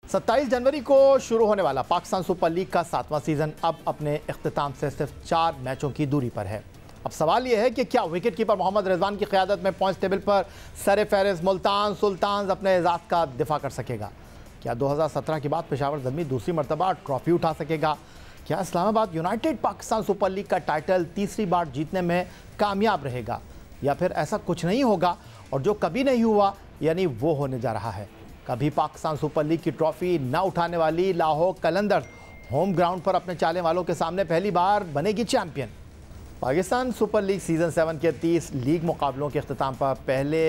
27 जनवरी को शुरू होने वाला पाकिस्तान सुपर लीग का 7वां सीजन अब अपने इख्तिताम से सिर्फ 4 मैचों की दूरी पर है। अब सवाल यह है कि क्या विकेट कीपर मोहम्मद रिजवान की क़यादत में पॉइंट्स टेबल पर सर फहरिस्त मुल्तान सुल्तान्स अपने एजाज़ का दिफा कर सकेगा? क्या 2017 के बाद पेशावर ज़ल्मी दूसरी मरतबा ट्रॉफी उठा सकेगा? क्या Islamabad United Pakistan super league का टाइटल तीसरी बार जीतने में कामयाब रहेगा, या फिर ऐसा कुछ नहीं होगा और जो कभी नहीं हुआ यानी वो होने जा रहा है? कभी पाकिस्तान सुपर लीग की ट्रॉफी न उठाने वाली लाहौर कलंदर्स होम ग्राउंड पर अपने चाहने वालों के सामने पहली बार बनेगी champion. Pakistan super league season 7 के 30 लीग मुकाबलों के अख्तिताम पर पहले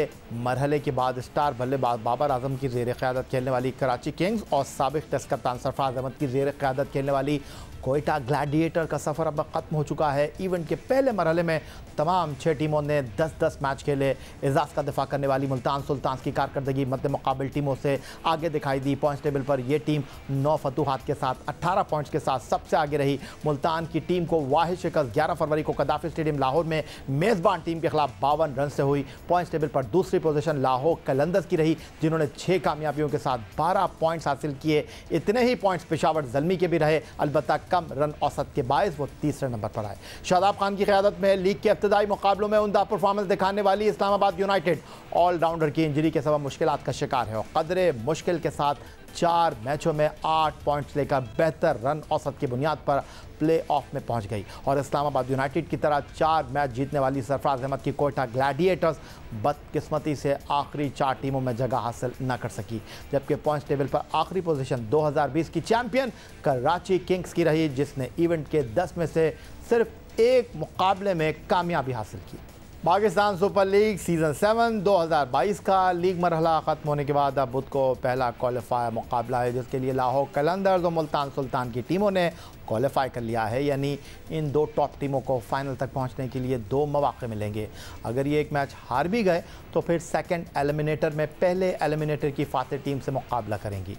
मरहले के बाद स्टार बल्लेबाज बाबर आजम की ज़ेर क़यादत खेलने वाली कराची किंग्स और साबिक़ टेस्ट कप्तान सरफराज अहमद की ज़ेर क़यादत खेलने वाली कोयटा ग्लैडिएटर का सफ़र अब ख़त्म हो चुका है। इवेंट के पहले मरहले में तमाम 6 टीमों ने 10-10 मैच खेले। एजाज़ का दिफा करने वाली मुल्तान सुल्तान्स की कारकर्दगी मद्दे मुकाबिल टीमों से आगे दिखाई दी। पॉइंट्स टेबल पर यह टीम 9 फतूहात के साथ 18 पॉइंट्स के साथ सबसे आगे रही। मुल्तान की टीम को वाहिद शिकस्त 11 फरवरी को कदाफी स्टेडियम लाहौर में मेज़बान टीम के खिलाफ 52 रन से हुई। पॉइंट्स टेबल पर दूसरी पोजीशन लाहौर कलंदर्स की रही, जिन्होंने 6 कामयाबियों के साथ 12 पॉइंट्स हासिल किए। इतने ही पॉइंट्स पेशावर ज़ल्मी के भी रहे, अलबत्ता कम रन औसत के बायस वो तीसरे नंबर पर आए। शादाब खान की क़यादत में लीग के इब्तदाई मुकाबलों में उम्दा परफॉर्मेंस दिखाने वाली इस्लामाबाद यूनाइटेड ऑलराउंडर की इंजरी के सबब मुश्किलात का शिकार है और कदरे मुश्किल के साथ 4 मैचों में 8 पॉइंट्स लेकर बेहतर रन औसत की बुनियाद पर प्ले ऑफ में पहुंच गई। और इस्लामाबाद यूनाइटेड की तरह 4 मैच जीतने वाली सरफराज अहमद की कोयटा ग्लैडिएटर्स बदकिस्मती से आखिरी 4 टीमों में जगह हासिल न कर सकी, जबकि पॉइंट्स टेबल पर आखिरी पोजीशन 2020 की चैंपियन कराची किंग्स की रही, जिसने इवेंट के 10 में से सिर्फ 1 मुकाबले में कामयाबी हासिल की। पाकिस्तान सुपर लीग सीज़न 7 2022 का लीग मरहला ख़त्म होने के बाद अब बुध को पहला क्वालिफायर मुकाबला है, जिसके लिए लाहौर कलंदर्स और मुल्तान सुल्तान की टीमों ने क्वालिफाई कर लिया है। यानी इन 2 टॉप टीमों को फाइनल तक पहुंचने के लिए 2 मौके मिलेंगे। अगर ये एक मैच हार भी गए तो फिर सेकंड एलिमिनेटर में पहले एलिमिनेटर की फातेह टीम से मुकाबला करेंगी।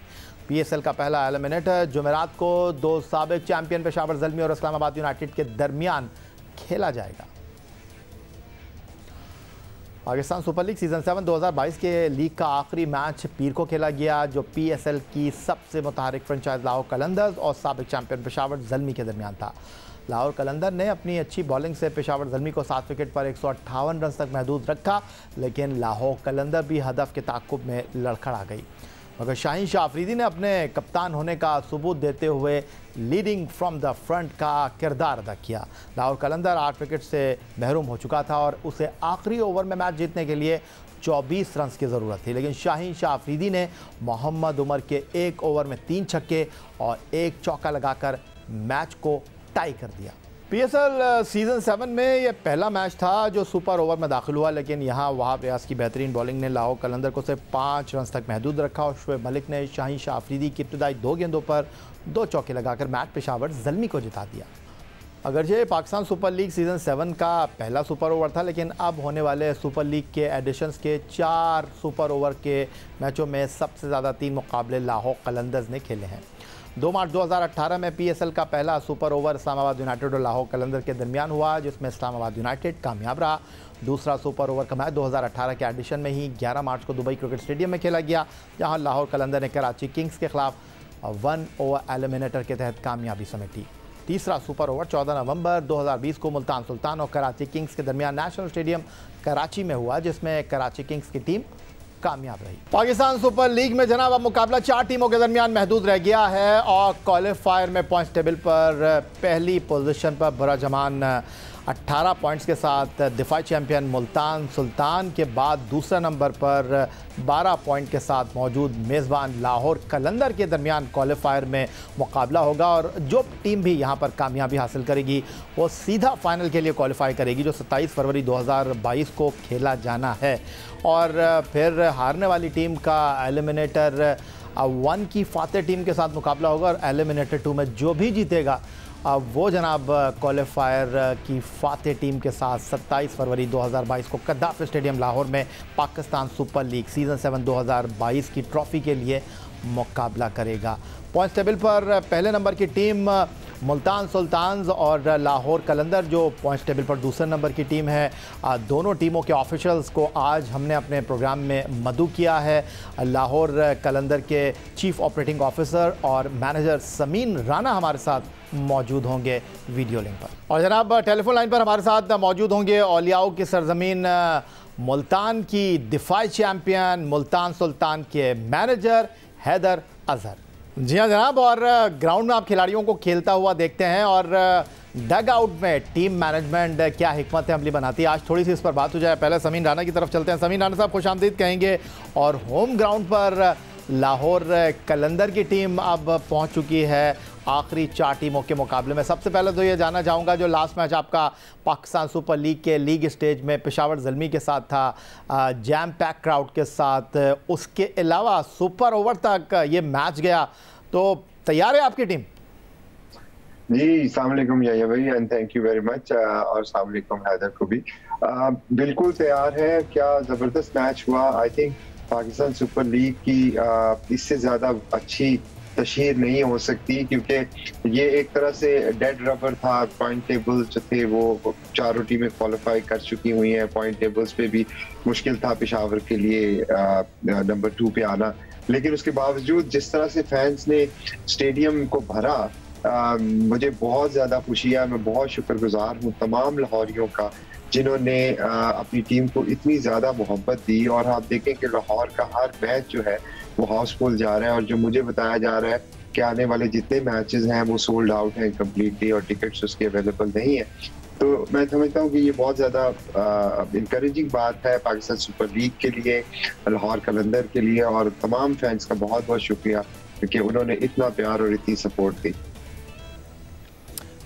PSL का पहला एलिमिनेटर जुमेरात को 2 साबिक़ चैंपियन पेशावर ज़ल्मी और इस्लामाबाद यूनाइटेड के दरमियान खेला जाएगा। पाकिस्तान सुपर लीग सीज़न 7 2022 के लीग का आखिरी मैच पीर को खेला गया, जो PSL की सबसे मुतहरिक फ्रेंचाइज लाहौर कलंदर्स और साबिक़ चैंपियन पेशावर ज़ल्मी के दरमियान था। लाहौर कलंदर ने अपनी अच्छी बॉलिंग से पेशावर ज़ल्मी को 7 विकेट पर 158 रन तक महदूद रखा, लेकिन लाहौर कलंदर भी हदफ के ताक़ुब में लड़खड़ा गई। मगर शाहीन शाह अफरीदी ने अपने कप्तान होने का सबूत देते हुए लीडिंग फ्रॉम द फ्रंट का किरदार अदा किया। लाहौर कलंदर 8 विकेट से महरूम हो चुका था और उसे आखिरी ओवर में मैच जीतने के लिए 24 रन की ज़रूरत थी, लेकिन शाहीन शाह अफरीदी ने मोहम्मद उमर के 1 ओवर में 3 छक्के और 1 चौका लगाकर मैच को टाई कर दिया। PSL सीज़न 7 में यह पहला मैच था जो सुपर ओवर में दाखिल हुआ, लेकिन यहाँ वहाब रियाज की बेहतरीन बॉलिंग ने लाहौर कलंदर को सिर्फ 5 रन तक महदूद रखा और शोएब मलिक ने शाहीन शाह अफरीदी की इब्तदाई 2 गेंदों पर 2 चौके लगाकर मैच पेशावर ज़ल्मी को जिता दिया। अगरचे पाकिस्तान सुपर लीग सीज़न 7 का पहला सुपर ओवर था, लेकिन अब होने वाले सुपर लीग के एडिशंस के 4 सुपर ओवर के मैचों में सबसे ज़्यादा 3 मुकाबले लाहौर कलंदर्स ने खेले हैं। 2 मार्च 2018 में PSL का पहला सुपर ओवर इस्लामाबाद यूनाइटेड और लाहौर कलंदर के दरमियान हुआ, जिसमें इस्लामाबाद यूनाइटेड कामयाब रहा। दूसरा सुपर ओवर का मैच 2018 के एडिशन में ही 11 मार्च को दुबई क्रिकेट स्टेडियम में खेला गया, जहां लाहौर कलंदर ने कराची किंग्स के खिलाफ 1 ओवर एलिमिनेटर के तहत कामयाबी समेटी। तीसरा सुपर ओवर 14 नवंबर 2020 को मुल्तान सुल्तान और कराची किंग्स के दरमियान नेशनल स्टेडियम कराची में हुआ, जिसमें कराची किंग्स की टीम कामयाब रही। पाकिस्तान सुपर लीग में जनाब अब मुकाबला 4 टीमों के दरमियान महदूद रह गया है और क्वालिफायर में पॉइंट्स टेबल पर पहली पोजीशन पर बराजमान 18 पॉइंट्स के साथ दिफाई चैंपियन मुल्तान सुल्तान के बाद दूसरा नंबर पर 12 पॉइंट के साथ मौजूद मेज़बान लाहौर कलंदर के दरमियान क्वालिफायर में मुकाबला होगा और जो टीम भी यहां पर कामयाबी हासिल करेगी वो सीधा फाइनल के लिए क्वालिफाई करेगी, जो 27 फरवरी 2022 को खेला जाना है। और फिर हारने वाली टीम का एलिमिनेटर 1 की फातेह टीम के साथ मुकाबला होगा और एलिमिनेटर 2 में जो भी जीतेगा अब वो जनाब क्वालिफायर की फातेह टीम के साथ 27 फरवरी 2022 को कदाफी स्टेडियम लाहौर में पाकिस्तान सुपर लीग सीज़न 7 2022 की ट्रॉफ़ी के लिए मुकाबला करेगा। पॉइंट्स टेबल पर पहले नंबर की टीम मुल्तान सुल्तान्स और लाहौर कलंदर जो पॉइंट्स टेबल पर दूसरे नंबर की टीम है, दोनों टीमों के ऑफिशियल्स को आज हमने अपने प्रोग्राम में मदऊ किया है। लाहौर कलंदर के चीफ ऑपरेटिंग ऑफिसर और मैनेजर समीन राना हमारे साथ मौजूद होंगे वीडियो लिंक पर, और जनाब टेलीफोन लाइन पर हमारे साथ मौजूद होंगे औलियाओं की सरजमीन मुल्तान की दिफाई चैम्पियन मुल्तान सुल्तान के मैनेजर हैदर अजहर। जी हाँ जनाब, और ग्राउंड में आप खिलाड़ियों को खेलता हुआ देखते हैं और डग आउट में टीम मैनेजमेंट क्या हिकमत अमली बनाती है, आज थोड़ी सी इस पर बात हो जाए। पहले समीन राना की तरफ चलते हैं। समीन राना साहब, खुश आमदीद कहेंगे। और होम ग्राउंड पर लाहौर कलंदर की टीम अब पहुंच चुकी है आखिरी 4 टीमों के मुकाबले में। सबसे पहले तो ये जानना चाहूँगा, जो लास्ट मैच आपका पाकिस्तान सुपर लीग के लीग स्टेज में पेशावर ज़ल्मी के साथ था, जैम पैक क्राउड के साथ, उसके अलावा सुपर ओवर तक ये मैच गया, तो तैयार है आपकी टीम? जी, अस्सलाम वालेकुम याया भाई, and thank you very much. और अस्सलाम वालेकुम हैदर को भी। बिल्कुल तैयार है। क्या ज़बरदस्त मैच हुआ। I think Pakistan super league की इससे ज़्यादा अच्छी तशहीर नहीं हो सकती, क्योंकि ये एक तरह से डेड रबर था। पॉइंट टेबल जो थे वो चारों टीमें क्वालिफाई कर चुकी हुई हैं। पॉइंट टेबल्स पे भी मुश्किल था पेशावर के लिए नंबर 2 पे आना, लेकिन उसके बावजूद जिस तरह से फैंस ने स्टेडियम को भरा, मुझे बहुत ज़्यादा खुशी है। मैं बहुत शुक्रगुजार हूँ तमाम लाहौरियों का जिन्होंने अपनी टीम को इतनी ज़्यादा मोहब्बत दी। और आप देखें कि लाहौर का हर मैच जो है वो हाउसफुल जा रहा है, और जो मुझे बताया जा रहा है कि आने वाले जितने मैचेस हैं वो सोल्ड आउट हैं कम्प्लीटली और टिकट्स उसके अवेलेबल नहीं है। तो मैं समझता हूँ कि ये बहुत ज़्यादा इंकरेजिंग बात है पाकिस्तान सुपर लीग के लिए, लाहौर कलंदर के लिए, और तमाम फैंस का बहुत बहुत शुक्रिया क्योंकि उन्होंने इतना प्यार और इतनी सपोर्ट दी।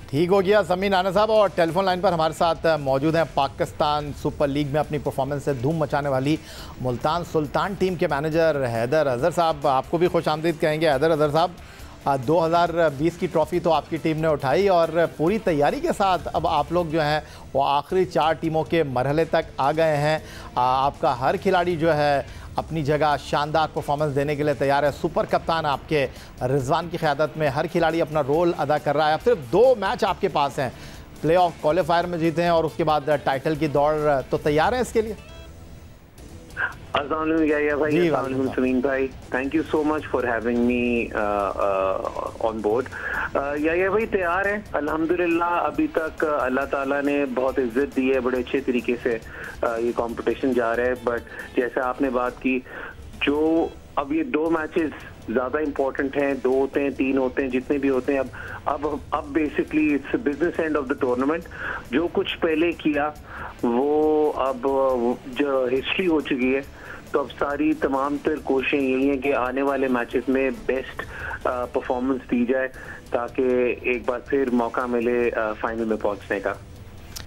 ठीक हो गया समीन राना साहब। और टेलीफोन लाइन पर हमारे साथ मौजूद हैं पाकिस्तान सुपर लीग में अपनी परफॉर्मेंस से धूम मचाने वाली मुल्तान सुल्तान टीम के मैनेजर हैदर अजहर साहब। आपको भी खुश आमदीद कहेंगे हैदर अजहर साहब। 2020 की ट्रॉफ़ी तो आपकी टीम ने उठाई और पूरी तैयारी के साथ अब आप लोग जो हैं वो आखिरी 4 टीमों के मरहले तक आ गए हैं। आपका हर खिलाड़ी जो है अपनी जगह शानदार परफॉर्मेंस देने के लिए तैयार है। सुपर कप्तान आपके रिजवान की क़यादत में हर खिलाड़ी अपना रोल अदा कर रहा है। अब सिर्फ 2 मैच आपके पास हैं, प्लेऑफ क्वालिफायर में जीते हैं और उसके बाद टाइटल की दौड़, तो तैयार हैं इसके लिए? अस्सलाम वालेकुम याया भाई, अस्सलाम वालेकुम समीन भाई, thank you so much for having me on board. याया भाई तैयार है अल्हम्दुलिल्लाह। अभी तक अल्लाह ताला ने बहुत इज्जत दी है, बड़े अच्छे तरीके से ये कंपटीशन जा रहा है। बट जैसे आपने बात की, जो अब ये 2 मैचेस ज्यादा इंपॉर्टेंट हैं, 2 होते हैं 3 होते हैं, जितने भी होते हैं, अब basically it's business end of the tournament. जो कुछ पहले किया वो अब जो हिस्ट्री हो चुकी है, तो अब सारी तमाम तर कोशिशें यही हैं कि आने वाले मैचेस में बेस्ट परफॉर्मेंस दी जाए ताकि एक बार फिर मौका मिले फाइनल में पहुंचने का।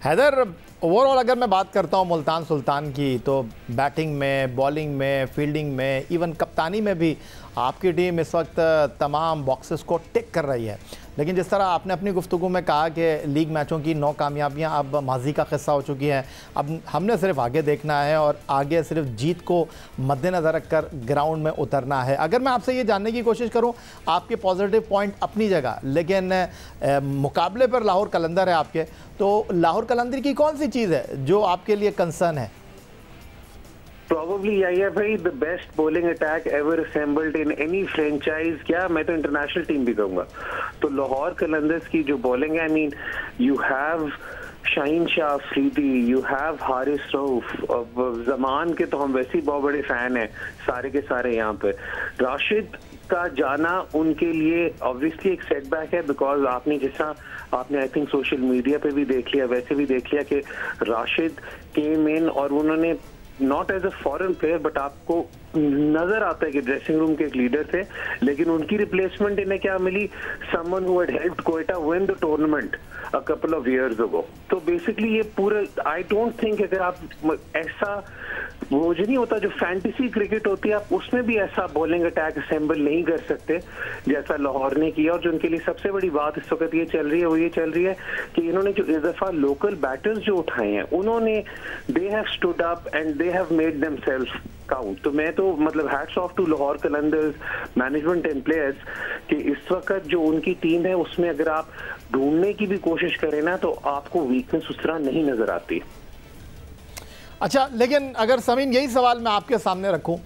हैदर, ओवरऑल अगर मैं बात करता हूँ मुल्तान सुल्तान की, तो बैटिंग में, बॉलिंग में, फील्डिंग में, इवन कप्तानी में भी आपकी टीम इस वक्त तमाम बॉक्सेस को टिक कर रही है। लेकिन जिस तरह आपने अपनी गुफ्तगू में कहा कि लीग मैचों की 9 कामयाबियां अब माजी का किस्सा हो चुकी हैं, अब हमने सिर्फ आगे देखना है और आगे सिर्फ जीत को मद्देनज़र रखकर ग्राउंड में उतरना है। अगर मैं आपसे ये जानने की कोशिश करूं, आपके पॉजिटिव पॉइंट अपनी जगह, लेकिन मुकाबले पर लाहौर कलंदर है आपके, तो लाहौर कलंदर की कौन सी चीज़ है जो आपके लिए कंसर्न है? Probably याया भाई the best bowling attack ever assembled in any franchise। क्या मैं तो इंटरनेशनल टीम भी कहूँगा। तो लाहौर कलंदर्स की जो बॉलिंग है, I mean you have Shaheen Shah Afridi, you have Haris Rauf, Zaman के तो हम वैसे ही बहुत बड़े फैन हैं सारे के सारे यहाँ पे। राशिद का जाना उनके लिए ऑब्वियसली एक सेटबैक है, बिकॉज आपने आई थिंक सोशल मीडिया पे भी देख लिया, वैसे भी देख लिया कि राशिद केम इन और उन्होंने not as a foreign player, but आपको नजर आता है कि ड्रेसिंग रूम के एक लीडर थे, लेकिन उनकी रिप्लेसमेंट इन्हें क्या मिली? Someone who had helped Quetta win the tournament a couple of years ago. तो बेसिकली ये पूरा, आई डोंट थिंक अगर आप ऐसा, वो जो नहीं होता जो फैंटेसी क्रिकेट होती है, आप उसमें भी ऐसा बॉलिंग अटैक असेंबल नहीं कर सकते जैसा लाहौर ने किया। और जो उनके लिए सबसे बड़ी बात इस वक्त ये चल रही है, वो ये चल रही है कि इन्होंने जो इस दफा लोकल बैटर्स जो उठाए हैं, उन्होंने they have stood up and they have made themselves count. तो मैं तो मतलब hats off to Lahore Qalandars management and players कि इस वक्त जो उनकी टीम है उसमें अगर आप ढूंढने की भी कोशिश करें ना तो आपको वीकनेस उस तरह नहीं नजर आती। अच्छा, लेकिन अगर समीन यही सवाल मैं आपके सामने रखूं,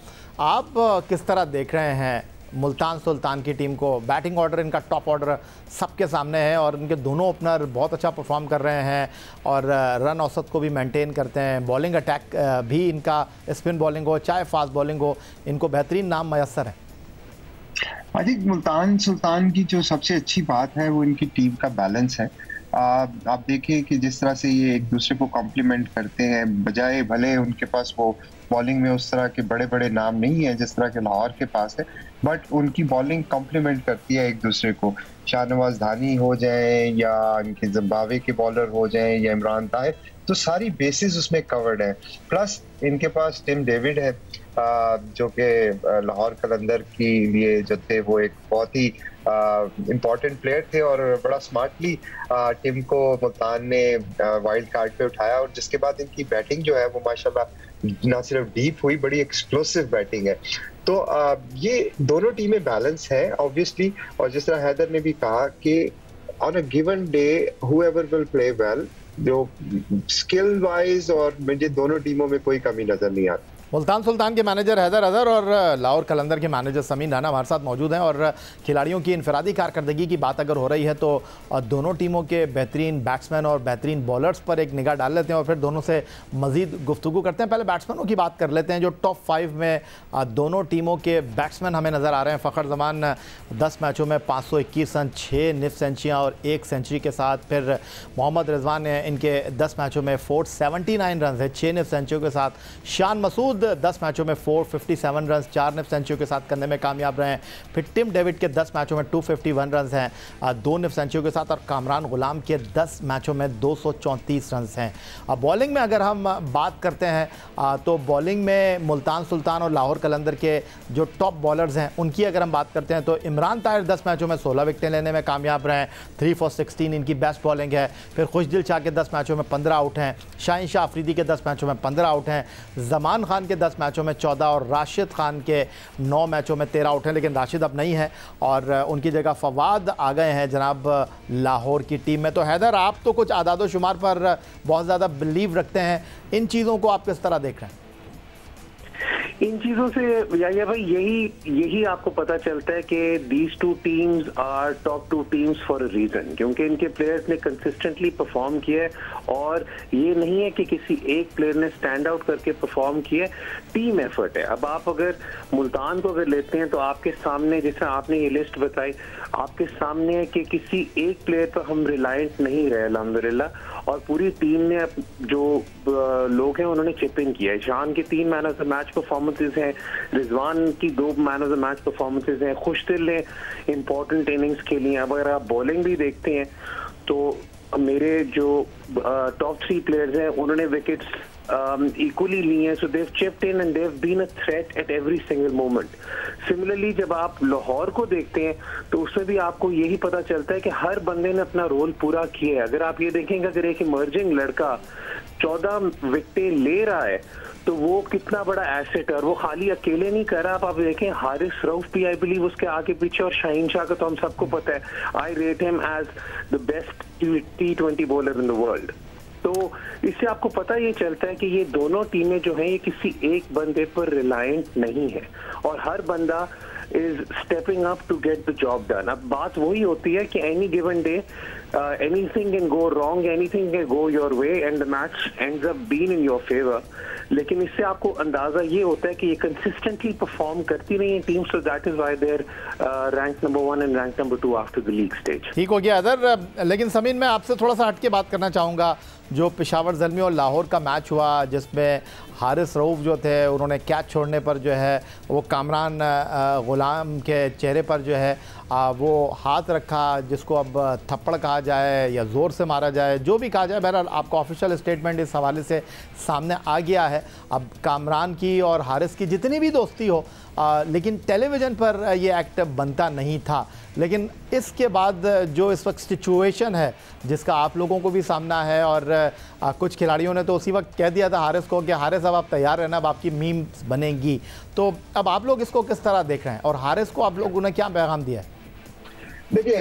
आप किस तरह देख रहे हैं मुल्तान सुल्तान की टीम को? बैटिंग ऑर्डर इनका टॉप ऑर्डर सबके सामने है और इनके दोनों ओपनर बहुत अच्छा परफॉर्म कर रहे हैं और रन औसत को भी मेंटेन करते हैं। बॉलिंग अटैक भी इनका, स्पिन बॉलिंग हो चाहे फास्ट बॉलिंग हो, इनको बेहतरीन नाम मयसर है। आई थिंक मुल्तान सुल्तान की जो सबसे अच्छी बात है वो इनकी टीम का बैलेंस है। आप देखिए कि जिस तरह से ये एक दूसरे को कॉम्प्लीमेंट करते हैं, बजाय भले उनके पास वो बॉलिंग में उस तरह के बड़े बड़े नाम नहीं है जिस तरह के लाहौर के पास है, बट उनकी बॉलिंग कॉम्प्लीमेंट करती है एक दूसरे को। शाहनवाज धानी हो जाए या इनके जिम्बाब्वे के बॉलर हो जाए या इमरान ताहिर, तो सारी बेसिस उसमें कवर्ड है। प्लस इनके पास टिम डेविड है जो कि लाहौर कलंदर के लिए जो थे वो एक बहुत ही इम्पोर्टेंट प्लेयर थे और बड़ा स्मार्टली टीम को मुल्तान ने वाइल्ड कार्ड पे उठाया और जिसके बाद इनकी बैटिंग जो है वो माशाल्लाह ना सिर्फ डीप हुई, बड़ी एक्सप्लोसिव बैटिंग है। तो ये दोनों टीमें बैलेंस है ऑब्वियसली, और जिस तरह हैदर ने भी कहा कि on a given day whoever will play well, जो स्किल वाइज और मुझे दोनों टीमों में कोई कमी नजर नहीं आती। मुल्तान सुल्तान के मैनेजर हैदर अजहर और लाहौर कलंदर के मैनेजर समीन राना हमारे साथ मौजूद हैं और खिलाड़ियों की इनफरादी कारकर्दगी की बात अगर हो रही है तो दोनों टीमों के बेहतरीन बैट्समैन और बेहतरीन बॉलर्स पर एक निगाह डाल लेते हैं और फिर दोनों से मज़ीद गुफ्तगू करते हैं। पहले बैट्समैनों की बात कर लेते हैं। जो टॉप 5 में दोनों टीमों के बैट्समैन हमें नज़र आ रहे हैं। फ़खर जमान 10 मैचों में 521 रन, 6 निफ सेंचुरियाँ और 1 सेंचुरी के साथ। फिर मोहम्मद रिजवान इनके 10 मैचों में 479 रन है, 6 निफ सेंचुरी के साथ। शान मसूद 10 मैचों में 457 रन, 4 निफ सेंचुरी के साथ करने में कामयाब रहे हैं। फिर टिम डेविड के 10 मैचों में 251 रन हैं, 2 निफ सेंचुरी के साथ। और कामरान गुलाम के 10 मैचों में 234 रन हैं। अब बॉलिंग में अगर हम बात करते हैं तो बॉलिंग में मुल्तान सुल्तान और लाहौर कलंदर के जो टॉप बॉलर्स हैं उनकी अगर हम बात करते हैं तो इमरान ताहिर 10 मैचों में 16 विकेटें लेने में कामयाब रहे हैं, 3 for 16 इनकी बेस्ट बॉलिंग है। फिर खुशदिल शाह के 10 मैचों में 15 आउट हैं, शाहीन शाह अफरीदी के 10 मैचों में 15 आउट हैं, जमान खान के 10 मैचों में 14 और राशिद खान के 9 मैचों में 13 आउट हैं। लेकिन राशिद अब नहीं है और उनकी जगह फवाद आ गए हैं जनाब लाहौर की टीम में। तो हैदर, आप तो कुछ आदाद शुमार पर बहुत ज़्यादा बिलीव रखते हैं, इन चीज़ों को आप किस तरह देख रहे हैं? इन चीजों से या भाई यही आपको पता चलता है कि these two teams are top 2 teams for a reason, क्योंकि इनके प्लेयर्स ने कंसिस्टेंटली परफॉर्म किया है और ये नहीं है कि किसी एक प्लेयर ने स्टैंड आउट करके परफॉर्म किया है, टीम एफर्ट है। अब आप अगर मुल्तान को अगर लेते हैं तो आपके सामने, जैसे आपने ये लिस्ट बताई, आपके सामने है कि किसी एक प्लेयर पर हम रिलायंट नहीं रहे अल्हम्दुलिल्लाह, और पूरी टीम ने जो लोग हैं उन्होंने चिप इन किया है। शान की 3 man of the match performances हैं, रिजवान की 2 man of the match performances हैं, खुशदिल ने इंपॉर्टेंट इनिंग्स खेली हैं। अब अगर आप बॉलिंग भी देखते हैं तो मेरे जो टॉप 3 प्लेयर्स हैं उन्होंने विकेट्स equally ली हैं, so they've chipped in and they've been a threat at every single moment. Similarly, जब आप लाहौर को देखते हैं तो उसमें भी आपको यही पता चलता है कि हर बंदे ने अपना रोल पूरा किया है। अगर आप ये देखेंगे, अगर एक इमर्जिंग लड़का 14 विकेटें ले रहा है तो वो कितना बड़ा एसेट है, और वो खाली अकेले नहीं कर रहा। आप देखें, हारिस रऊफ भी आई बिलीव उसके आगे पीछे, और शाहीन शाह का तो हम सबको पता है, I rate him as the best T20 bowler in the world. तो इससे आपको पता ये चलता है कि ये दोनों टीमें जो हैं ये किसी एक बंदे पर रिलायंट नहीं है और हर बंदा is stepping up to get the job done. अब बात वही होती है कि any given day anything can go wrong, anything can go your way and the match ends up being in your favor. लेकिन इससे आपको अंदाजा ये होता है कि ये कंसिस्टेंटली परफॉर्म करती रही है team, so that is why they are rank number 1 and rank number 2 after the league stage. ठीक हो गया अदर, लेकिन समीन मैं आपसे थोड़ा सा हटके बात करना चाहूँगा। जो पेशावर ज़ल्मी और लाहौर का मैच हुआ जिसमें हारिस रऊफ जो थे उन्होंने कैच छोड़ने पर जो है वो कामरान गुलाम के चेहरे पर जो है वो हाथ रखा, जिसको अब थप्पड़ कहा कहा जाए या ज़ोर से मारा जाए, जो भी कहा जाए, बहरहाल आपका ऑफिशियल स्टेटमेंट इस हवाले से सामने आ गया है। अब कामरान की और हारिस की जितनी भी दोस्ती हो, लेकिन टेलीविज़न पर ये एक्ट बनता नहीं था। लेकिन इसके बाद जो इस वक्त सिचुएशन है जिसका आप लोगों को भी सामना है, और कुछ खिलाड़ियों ने तो उसी वक्त कह दिया था हारिस को कि हारिस अब आप तैयार रहना, अब आपकी मीम्स बनेंगी। तो अब आप लोग इसको किस तरह देख रहे हैं और हारिस को आप लोगों ने क्या पैगाम दिया है? देखिए,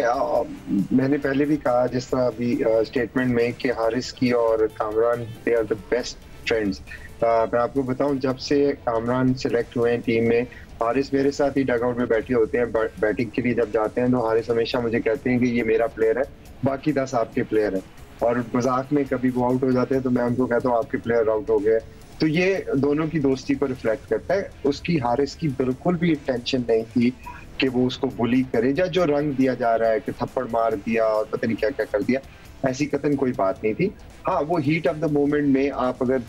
मैंने पहले भी कहा, जिस तरह अभी स्टेटमेंट में, कि हारिस की और Kamran they are the best friends. मैं आपको बताऊं, जब से कामरान सिलेक्ट हुए हैं टीम में, हारिस मेरे साथ ही डगआउट में बैठे होते हैं। बैटिंग के लिए जब जाते हैं तो हारिस हमेशा मुझे कहते हैं कि ये मेरा प्लेयर है, बाकी 10 आपके प्लेयर हैं। और मजाक में कभी वो आउट हो जाते हैं तो मैं उनको कहता हूँ आपके प्लेयर आउट हो गए। तो ये दोनों की दोस्ती को रिफ्लेक्ट करता है। उसकी, हारिस की बिल्कुल भी इंटेंशन नहीं थी कि वो उसको बुली करे, या जो रंग दिया जा रहा है कि थप्पड़ मार दिया और पता नहीं क्या क्या कर दिया, ऐसी कतन कोई बात नहीं थी। हाँ, वो हीट ऑफ द मोमेंट में आप अगर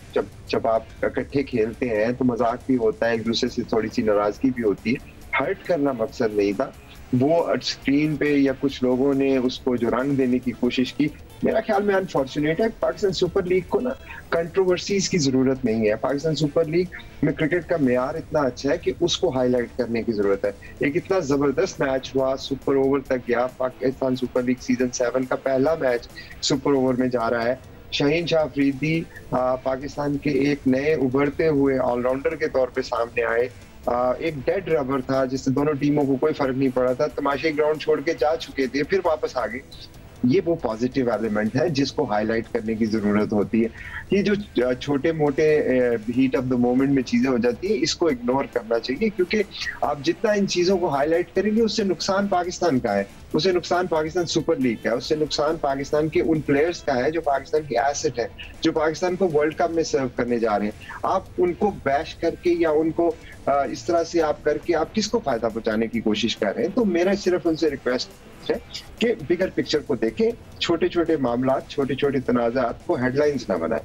जब आप इकट्ठे खेलते हैं तो मजाक भी होता है, एक दूसरे से थोड़ी सी नाराजगी भी होती है। हर्ट करना मकसद नहीं था। वो स्क्रीन पे या कुछ लोगों ने उसको जो रंग देने की कोशिश की, मेरा ख्याल में अनफॉर्चुनेट है। पाकिस्तान सुपर लीग को ना कंट्रोवर्सीज की जरूरत नहीं है। पाकिस्तान सुपर लीग में क्रिकेट का मेयार इतना अच्छा है कि उसको हाईलाइट करने की जरूरत है। एक इतना जबरदस्त मैच हुआ, सुपर ओवर तक गया। पाकिस्तान सुपर लीग सीजन 7 का पहला मैच सुपर ओवर में जा रहा है। शाहीन शाह अफरीदी पाकिस्तान के एक नए उभरते हुए ऑलराउंडर के तौर पे सामने आए। एक डेड रबर था जिससे दोनों टीमों को कोई फर्क नहीं पड़ा था। तमाशे ग्राउंड छोड़ के जा चुके थे, फिर वापस आ गए। ये वो पॉजिटिव एलिमेंट है जिसको हाईलाइट करने की जरूरत होती है। ये जो छोटे मोटे हीट ऑफ द मोमेंट में चीजें हो जाती है, इसको इग्नोर करना चाहिए, क्योंकि आप जितना इन चीजों को हाईलाइट करेंगे उससे नुकसान पाकिस्तान का है, उससे नुकसान पाकिस्तान सुपर लीग का है, उससे नुकसान पाकिस्तान के उन प्लेयर्स का है जो पाकिस्तान की एसेट है, जो पाकिस्तान को वर्ल्ड कप में सर्व करने जा रहे हैं। आप उनको बैश करके या उनको इस तरह से आप करके आप किसको फायदा पहुंचाने की कोशिश कर रहे हैं? तो मेरा सिर्फ उनसे रिक्वेस्ट है कि बिगर पिक्चर को देखें, छोटे छोटे मामला, छोटे छोटे तनाज़ात को हेडलाइंस ना बनाएं।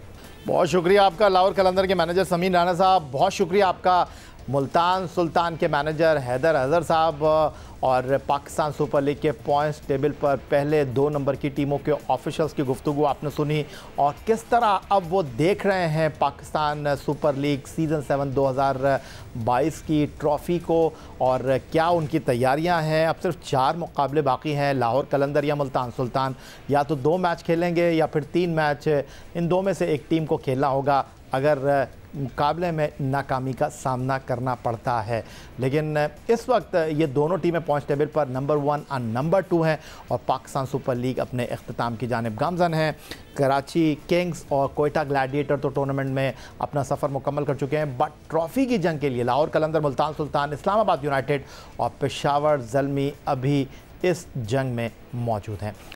बहुत शुक्रिया आपका लाहौर कलंदर के मैनेजर समीन राणा साहब, बहुत शुक्रिया आपका मुल्तान सुल्तान के मैनेजर हैदर अजहर साहब, और पाकिस्तान सुपर लीग के पॉइंट्स टेबल पर पहले 2 नंबर की टीमों के ऑफिशियल्स की गुफ्तगू आपने सुनी, और किस तरह अब वो देख रहे हैं पाकिस्तान सुपर लीग सीज़न 7 2022 की ट्रॉफ़ी को, और क्या उनकी तैयारियां हैं। अब सिर्फ 4 मुकाबले बाकी हैं, लाहौर कलंदर या मुल्तान सुल्तान, या तो 2 मैच खेलेंगे या फिर 3 मैच। इन 2 में से एक टीम को खेलना होगा अगर मुकाबले में नाकामी का सामना करना पड़ता है। लेकिन इस वक्त ये दोनों टीमें पॉइंट टेबल पर नंबर 1 और नंबर 2 हैं, और पाकिस्तान सुपर लीग अपने इख्तिताम की जानिब गामज़न है। कराची किंग्स और कोयटा ग्लैडिएटर तो टूर्नामेंट में अपना सफ़र मुकम्मल कर चुके हैं, बट ट्रॉफ़ी की जंग के लिए लाहौर कलंदर, मुल्तान सुल्तान, इस्लामाबाद यूनाइटेड और पेशावर ज़ल्मी अभी इस जंग में मौजूद हैं।